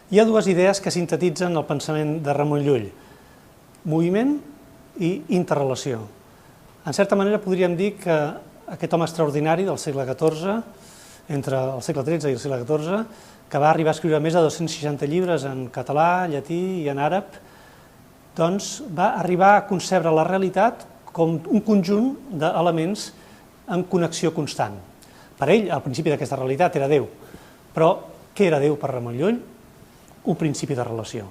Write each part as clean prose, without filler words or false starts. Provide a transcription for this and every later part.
Hi ha dues idees que sintetitzen el pensament de Ramon Llull: moviment i interrelació. En certa manera podríem dir que aquest home extraordinari del segle XIV, entre el segle XIII i el segle XIV, que va arribar a escriure més de 260 llibres en català, llatí i en àrab, doncs va arribar a concebre la realitat com un conjunt d'elements en connexió constant. Per ell, el principi d'aquesta realitat era Déu. Però què era Déu per Ramon Llull? Un principi de relació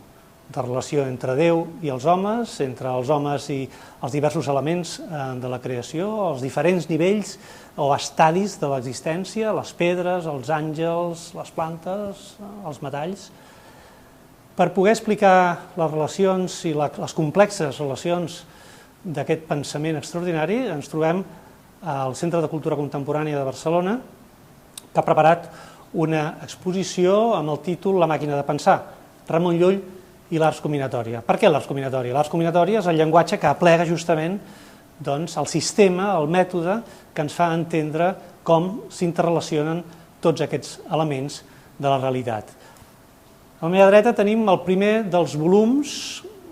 entre Déu i els homes, entre els homes i els diversos elements de la creació, els diferents nivells o estadis de l'existència, les pedres, els àngels, les plantes, els metalls. Per poder explicar les relacions i les complexes relacions d'aquest pensament extraordinari, ens trobem al Centre de Cultura Contemporània de Barcelona, que ha preparat una exposició amb el títol La màquina de pensar, Ramon Llull i l'Ars Combinatòria. Per què l'Ars Combinatòria? L'Ars Combinatòria és el llenguatge que aplega justament el sistema, el mètode que ens fa entendre com s'interrelacionen tots aquests elements de la realitat. A la meva dreta tenim el primer dels volums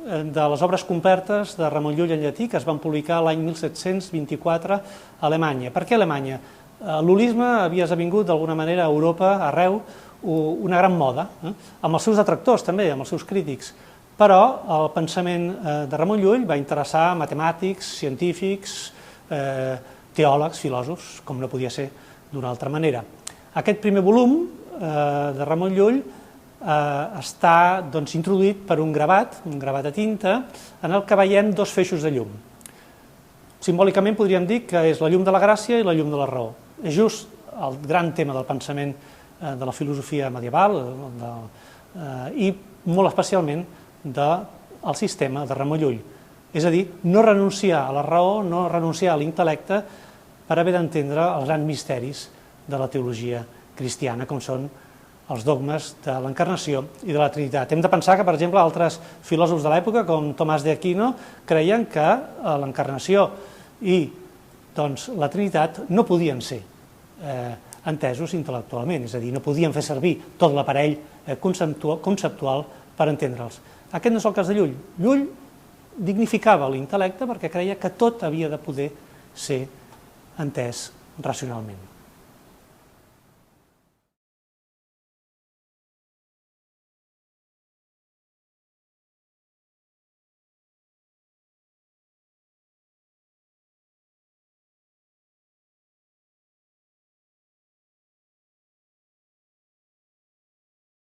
de les obres completes de Ramon Llull en llatí, que es van publicar l'any 1724 a Alemanya. Per què Alemanya? L'holisme havia esdevingut d'alguna manera a Europa, arreu, una gran moda, amb els seus detractors també, amb els seus crítics, però el pensament de Ramon Llull va interessar matemàtics, científics, teòlegs, filòsofs, com no podia ser d'una altra manera. Aquest primer volum de Ramon Llull està introduït per un gravat a tinta, en el que veiem dos feixos de llum. Simbòlicament podríem dir que és la llum de la gràcia i la llum de la raó. És just el gran tema del pensament de la filosofia medieval i molt especialment del sistema de Ramon Llull. És a dir, no renunciar a la raó, no renunciar a l'intel·lecte per haver d'entendre els grans misteris de la teologia cristiana, com són els dogmes de l'encarnació i de la Trinitat. Hem de pensar que, per exemple, altres filòsofs de l'època, com Tomàs d'Aquino, creien que l'encarnació i la Trinitat no podien ser entesos intel·lectualment, és a dir, no podien fer servir tot l'aparell conceptual per entendre'ls. Aquest no és el cas de Llull. Llull dignificava l'intel·lecte perquè creia que tot havia de poder ser entès racionalment.